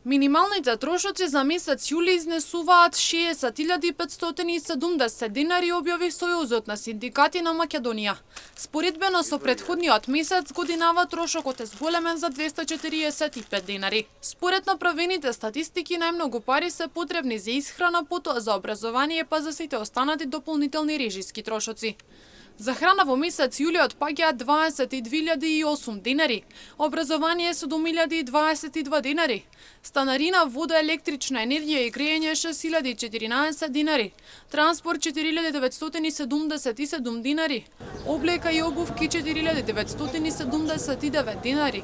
Минималните трошоци за месец јули изнесуваат 60.570 денари, објави Сојузот на синдикати на Македонија. Споредбено со претходниот месец, годинава трошокот е зголемен за 245 денари. Според направените статистики, најмногу пари се потребни за исхрана, потоа за образование, па за сите останати дополнителни режиски трошоци. За храна во месец јули отпаѓаат 22.008 денари, образование 7.022 денари, станарина, вода, електрична енергија и грејење 6.014 денари, транспорт 4.977 денари, облека и обувки 4.979 денари,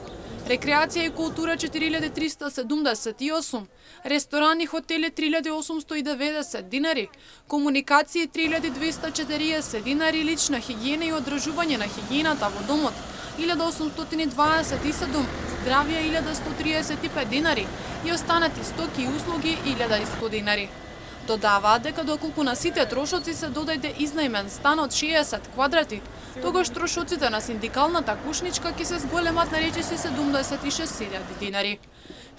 рекреација и култура 4.378, ресторани, хотели 3.890 денари, комуникации 3.240 денари, лична хигиена и одржување на хигиената во домот 1.827, здравје 1.135 денари и останати стоки и услуги 1.100 денари. Додаваат дека доколку на сите трошоци се додаде изнајмен стан од 60 квадрати, тогаш трошоците на синдикалната кушничка ќе се зголемат на речиси 76.000 денари.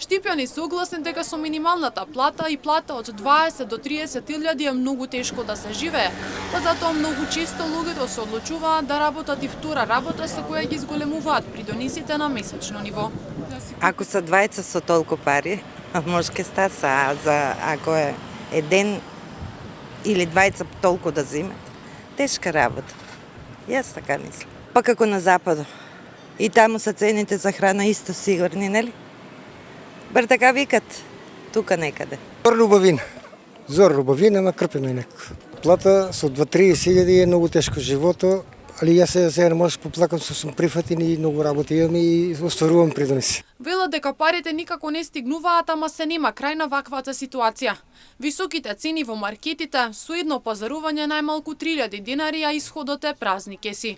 Штипјани се огласни дека со минималната плата и плата од 20 до 30.000 е многу тешко да се живее, па затоа многу често луѓето се одлучуваат да работат и втора работа со која ги зголемуваат придонесите на месечно ниво. Ако се двајца со толку пари, може ке стаса, а за ако е еден или двајца толку да земат, тешка работа. Јас така мислам. Па како на западо. И таму се цените за храна исто сигурни, нели? Бар така викат, тука некаде. Зор рубавина, ама крпено и некако. Плата со 2-30 е многу тешко живото, али јас сега не можеш поплакам, со сум прифатен и многу работи имам и остварувам придонеси. Велат дека парите никако не стигнуваат, ама се нема крај на ваквата ситуација. Високите цени во маркетите, со едно пазарување најмалку 3.000 денари, а исходот е празни кеси.